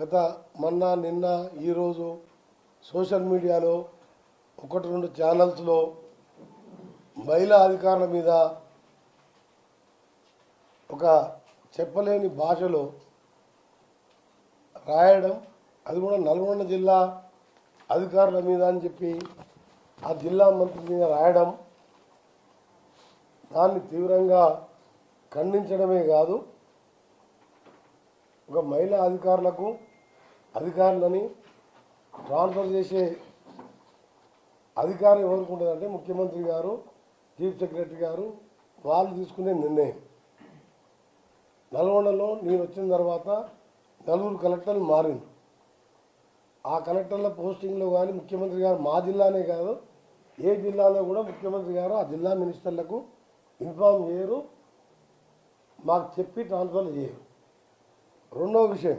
గత మొన్న నిన్న ఈరోజు సోషల్ మీడియాలో ఒకటి రెండు ఛానల్స్లో మహిళా అధికారుల మీద ఒక చెప్పలేని భాషలో రాయడం, అది కూడా నల్గొండ జిల్లా అధికారుల మీద అని చెప్పి ఆ జిల్లా మంత్రి మీద రాయడం, దాన్ని తీవ్రంగా ఖండించడమే కాదు, ఒక మహిళా అధికారులని ట్రాన్స్ఫర్ చేసే అధికారం ఎవరికి ఉంటుందంటే ముఖ్యమంత్రి గారు, చీఫ్ సెక్రటరీ గారు వాళ్ళు తీసుకునే నిర్ణయం. నల్గొండలో నేను వచ్చిన తర్వాత 4 కలెక్టర్లు మారింది. ఆ కలెక్టర్ల పోస్టింగ్లో కానీ ముఖ్యమంత్రి గారు మా జిల్లానే కాదు ఏ జిల్లాలో కూడా ముఖ్యమంత్రి గారు ఆ జిల్లా మినిస్టర్లకు ఇన్ఫార్మ్ చేయరు, మాకు చెప్పి ట్రాన్స్ఫర్ చేయరు. రెండవ విషయం,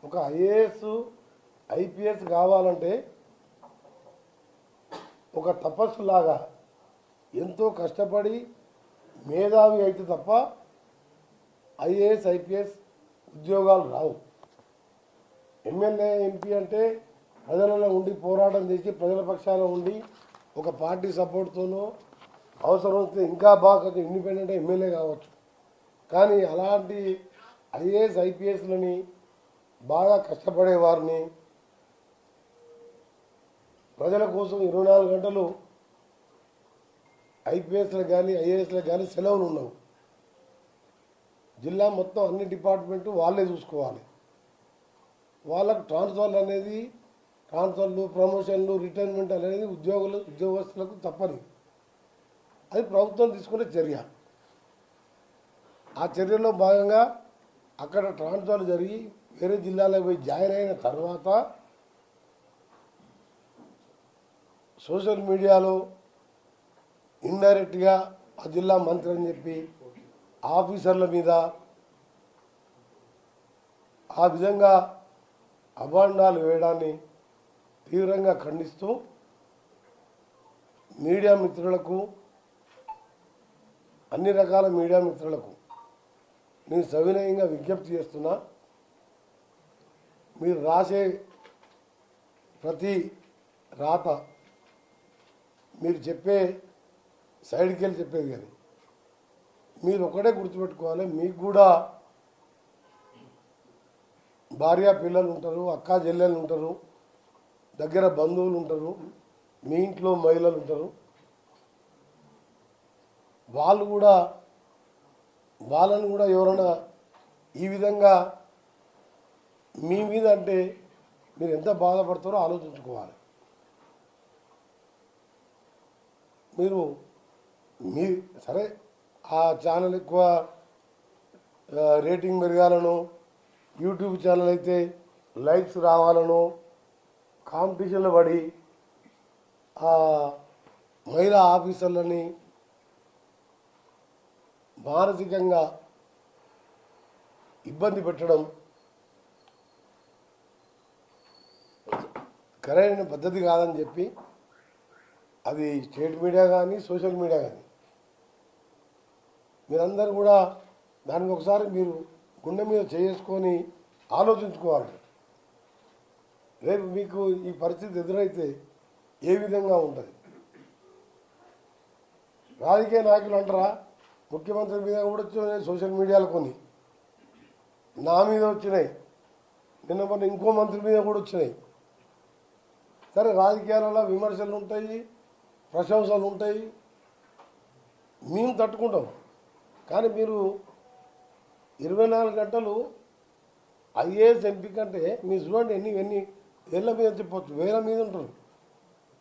ఒక ఐఏఎస్ ఐపీఎస్ కావాలంటే ఒక తపస్సులాగా ఎంతో కష్టపడి మేధావి అయితే తప్ప ఐఏఎస్ ఐపీఎస్ ఉద్యోగాలు రావు. ఎమ్మెల్యే ఎంపీ అంటే ప్రజలలో ఉండి పోరాటం చేసి ప్రజల పక్షాన ఉండి ఒక పార్టీ సపోర్ట్తోనో అవసరం వస్తే ఇంకా బాగా ఇండిపెండెంట్ ఎమ్మెల్యే కావచ్చు. కానీ అలాంటి ఐఏఎస్ ఐపీఎస్లని బాగా కష్టపడే వారిని ప్రజల కోసం 24 గంటలు ఐపీఎస్లకు కానీ ఐఏఎస్లకు కానీ సెలవులు ఉండవు. జిల్లా మొత్తం అన్ని డిపార్ట్మెంటు వాళ్ళే చూసుకోవాలి. వాళ్ళకు ట్రాన్స్ఫర్లు ప్రమోషన్లు రిటైర్మెంట్ అనేది ఉద్యోగస్తులకు తప్పని. అది ప్రభుత్వం తీసుకునే చర్య. ఆ చర్యలో భాగంగా అక్కడ ట్రాన్స్ఫర్ జరిగి వేరే జిల్లాలో పోయి జాయిన్ అయిన తర్వాత సోషల్ మీడియాలో ఇండైరెక్ట్గా ఆ జిల్లా మంత్రి అని చెప్పి ఆఫీసర్ల మీద ఆ విధంగా అభాండాలు వేయడాన్ని తీవ్రంగా ఖండిస్తూ మీడియా మిత్రులకు, అన్ని రకాల మీడియా మిత్రులకు నేను సవినయంగా విజ్ఞప్తి చేస్తున్నా, మీరు రాసే ప్రతి రాత, మీరు చెప్పే సైడ్కి వెళ్ళి చెప్పేది కానీ మీరు ఒకటే గుర్తుపెట్టుకోవాలి, మీకు కూడా భార్య పిల్లలు ఉంటారు, అక్క చెల్లెలు ఉంటారు, దగ్గర బంధువులు ఉంటారు, మీ ఇంట్లో మహిళలు ఉంటారు. వాళ్ళను కూడా ఎవరైనా ఈ విధంగా మీ మీద అంటే మీరు ఎంత బాధపడతారో ఆలోచించుకోవాలి. మీ సరే ఆ ఛానల్ ఎక్కువ రేటింగ్ పెరగాలనో, యూట్యూబ్ ఛానల్ అయితే లైక్స్ రావాలనో కాంపిటీషన్లో పడి ఆ మహిళా ఆఫీసర్లని మానసికంగా ఇబ్బంది పెట్టడం సరైన పద్ధతి కాదని చెప్పి, అది స్టేట్ మీడియా కానీ సోషల్ మీడియా కానీ మీరందరూ కూడా దానికి ఒకసారి మీరు గుండె మీద చేసుకొని ఆలోచించుకోవాలి. రేపు మీకు ఈ పరిస్థితి ఎదురైతే ఏ విధంగా ఉంటుంది? రాజకీయ నాయకులు అంటారా, ముఖ్యమంత్రి మీద కూడా వచ్చినాయి సోషల్ మీడియాలో, కొన్ని నా మీద వచ్చినాయి, నిన్న మొన్న ఇంకో మంత్రి మీద కూడా వచ్చినాయి. సరే, రాజకీయాలలో విమర్శలు ఉంటాయి, ప్రశంసలు ఉంటాయి, మేము తట్టుకుంటాం. కానీ మీరు 24 గంటలు ఐఏఎస్ ఎంపీ కంటే మీ చూడండి ఎన్ని ఏళ్ళ మీద చెప్పవచ్చు, వేల మీద ఉంటారు.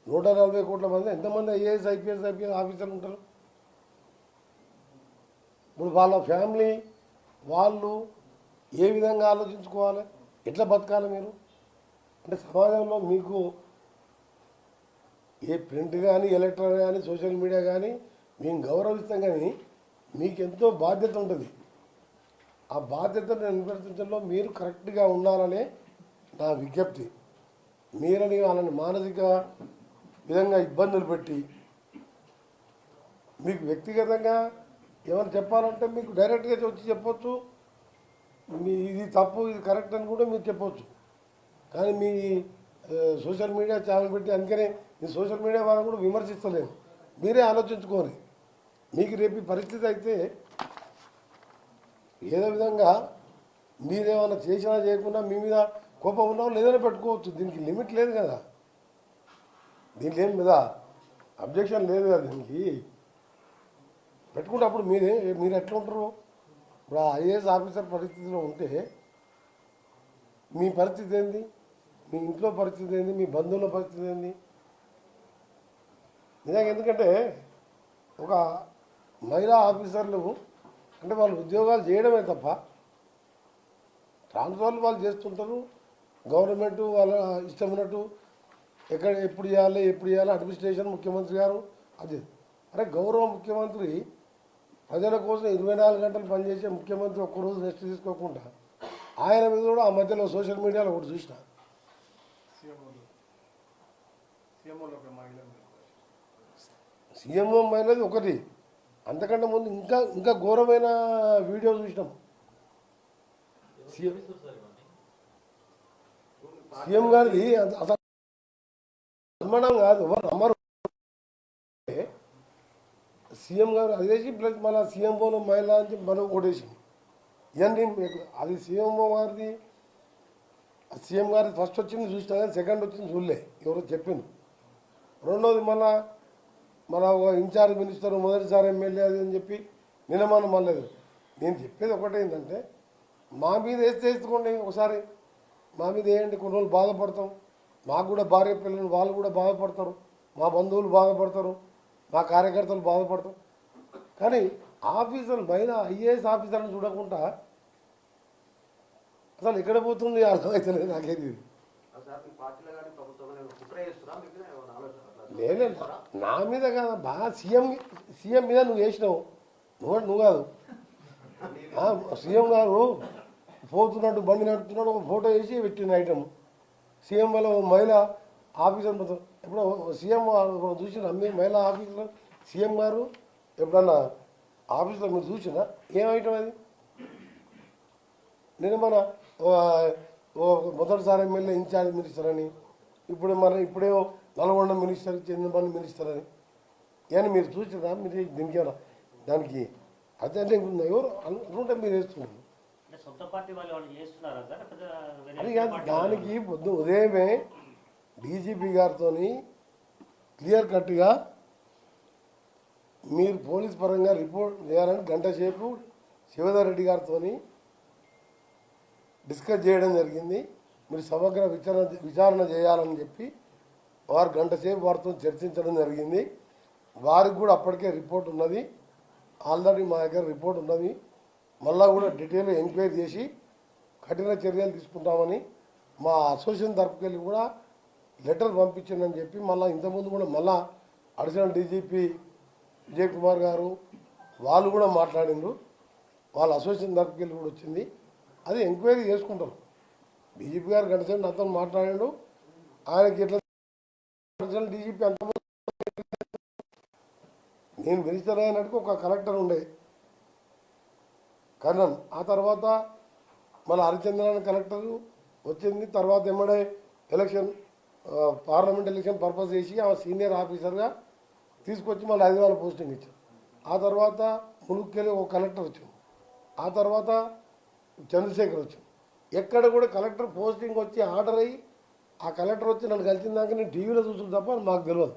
140 కోట్ల మంది ఎంతమంది ఐఏఎస్ ఐపీఎస్ ఆఫీసర్లు ఉంటారు. ఇప్పుడు వాళ్ళ ఫ్యామిలీ వాళ్ళు ఏ విధంగా ఆలోచించుకోవాలి, ఎట్లా బతకాలి మీరు అంటే సమాజంలో మీకు ఏ ప్రింట్ కానీ ఎలక్ట్రానిక్ కానీ సోషల్ మీడియా కానీ మేము గౌరవిస్తాం, కానీ మీకు ఎంతో బాధ్యత ఉంటుంది. ఆ బాధ్యతను నిర్వర్తించడంలో మీరు కరెక్ట్గా ఉండాలనే నా విజ్ఞప్తి. మీరని వాళ్ళని మానసిక విధంగా ఇబ్బందులు పెట్టి మీకు వ్యక్తిగతంగా ఏమైనా చెప్పాలంటే మీకు డైరెక్ట్గా వచ్చి చెప్పొచ్చు, మీ ఇది తప్పు ఇది కరెక్ట్ అని కూడా మీరు చెప్పవచ్చు. కానీ మీ సోషల్ మీడియా ఛానల్ పెట్టి అందుకనే మీ సోషల్ మీడియా వాళ్ళని కూడా విమర్శిస్తలేను. మీరే ఆలోచించుకోరు. మీకు రేపు ఈ పరిస్థితి అయితే ఏదో విధంగా మీరేమైనా చేసినా చేయకుండా మీ మీద కోపం ఉన్నా లేదని పెట్టుకోవచ్చు. దీనికి లిమిట్ లేదు కదా, దీనికి ఏం మీద అబ్జెక్షన్ లేదు కదా. దీనికి పెట్టుకుంటే అప్పుడు మీరు ఎట్లా ఉంటారు? ఇప్పుడు ఐఏఎస్ ఆఫీసర్ పరిస్థితిలో ఉంటే మీ పరిస్థితి ఏంది, మీ ఇంట్లో పరిస్థితి ఏంది, మీ బంధువుల పరిస్థితి ఏంది? నిజంగా ఎందుకంటే ఒక మహిళా ఆఫీసర్లు అంటే వాళ్ళు ఉద్యోగాలు చేయడమే తప్ప ట్రాన్స్ఫర్లు వాళ్ళు చేస్తుంటారు. గవర్నమెంట్ వాళ్ళ ఇష్టం ఉన్నట్టు ఎక్కడ ఎప్పుడు చేయాలి అడ్మినిస్ట్రేషన్ ముఖ్యమంత్రి గారు అది. అరే గౌరవ ముఖ్యమంత్రి ప్రజల కోసం 24 గంటలు పనిచేసే ముఖ్యమంత్రి ఒక్కరోజు రెస్ట్ తీసుకోకుండా ఆయన మీద కూడా ఆ మధ్యలో సోషల్ మీడియాలో ఒకటి చూసిన సీఎంఓ మహిళది ఒకటి, అంతకంటే ముందు ఇంకా ఘోరమైన వీడియో చూసినాం. సీఎం గారిది అసలు నమ్మడం కాదు, ఎవరు నమ్మరు. సీఎం గారు అదేసి ప్లస్ మళ్ళీ సీఎంఓలో మహిళ అని చెప్పి మనం ఓటేసి ఇవన్నీ అది సీఎంఓ గారిది. సీఎం గారి ఫస్ట్ వచ్చింది చూసినా కానీ సెకండ్ వచ్చింది చూడలే, ఎవరో చెప్పింది. రెండోది మన ఇన్ఛార్జ్ మినిస్టర్ మొదటిసారి ఎమ్మెల్యే అది అని చెప్పి నిలమానం అనలేదు. నేను చెప్పేది ఒకటే ఏంటంటే మా మీద వేసుకోండి, ఒకసారి మా మీద వేయండి, కొన్ని రోజులు బాధపడతాం. మాకు కూడా భార్య పిల్లలు వాళ్ళు కూడా బాధపడతారు, మా బంధువులు బాధపడతారు, మా కార్యకర్తలు బాధపడతారు. కానీ ఆఫీసర్లు మహిళా ఐఏఎస్ ఆఫీసర్ని చూడకుండా అసలు ఎక్కడ పోతుంది అర్థమవుతలేదు నాకేది. లేదు నా మీద కాదు, బాగా సీఎం మీద నువ్వు వేసినావు, నువ్వు కాదు. సీఎం గారు పోతున్నట్టు బండి నడుపుతున్నాడు, ఒక ఫోటో వేసి పెట్టిన ఐటమ్ సీఎం వల్ల మహిళా ఆఫీసర్ మొత్తం. ఎప్పుడో సీఎం చూసిన మహిళా ఆఫీసర్ సీఎం గారు ఎప్పుడన్నా ఆఫీస్లో మీరు చూసినా ఏం ఐటమ్ అది? నేను మొదటిసారి ఎమ్మెల్యే ఇన్ఛార్జ్ మినిస్టర్ అని, ఇప్పుడేమో నల్గొండ మినిస్టర్, చంద్రబాబు మినిస్టర్ అని కానీ మీరు చూసినా మీరు దీనికి ఏమన్నా దానికి అదే ఎవరు అనుకుంటే మీరు వేస్తున్నారు అది కాదు. దానికి పొద్దు ఉదయమే డీజీపీ గారితో క్లియర్ కట్గా మీరు పోలీస్ పరంగా రిపోర్ట్ చేయాలని గంట సేపు శివధర్ రెడ్డి గారితో డిస్కస్ చేయడం జరిగింది. మీరు సమగ్ర విచారణ చేయాలని చెప్పి వారు గంట సేపు వారితో చర్చించడం జరిగింది. వారికి కూడా అప్పటికే రిపోర్ట్ ఉన్నది, ఆల్రెడీ మా దగ్గర రిపోర్ట్ ఉన్నది. మళ్ళా కూడా డీటెయిల్ ఎంక్వైరీ చేసి కఠిన చర్యలు తీసుకుంటామని మా అసోసియేషన్ తరపుకెళ్ళి కూడా లెటర్ పంపించిందని చెప్పి మళ్ళీ ఇంతకుముందు కూడా మళ్ళా అడిషనల్ డీజీపీ విజయ్ కుమార్ గారు వాళ్ళు కూడా మాట్లాడిండ్రు. వాళ్ళ అసోసియేషన్ తరపుకెళ్ళి కూడా వచ్చింది, అది ఎంక్వైరీ చేసుకుంటారు. డీజీపీ గారు గడిచిన నాతో మాట్లాడాడు. ఆయనకి ఎట్లా అడిషనల్ డీజీపీ అంత నేను మినిస్టర్ అయినట్టుకు ఒక కలెక్టర్ ఉండే కర్నన్, ఆ తర్వాత మళ్ళీ హరిచంద్రన్ కలెక్టర్ వచ్చింది. తర్వాత ఎమ్మడే ఎలక్షన్ పార్లమెంట్ ఎలక్షన్ పర్పస్ చేసి ఆ సీనియర్ ఆఫీసర్గా తీసుకొచ్చి మళ్ళీ హైదరాబాద్ పోస్టింగ్ ఇచ్చారు. ఆ తర్వాత ములుక్కెళ్ళి ఒక కలెక్టర్ వచ్చింది. ఆ తర్వాత చంద్రశేఖర్ వచ్చింది. ఎక్కడ కూడా కలెక్టర్ పోస్టింగ్ వచ్చి ఆర్డర్ అయ్యి ఆ కలెక్టర్ వచ్చి నన్ను కలిసిన దాకా నేను టీవీలో చూసిన తప్ప మాకు తెలియదు.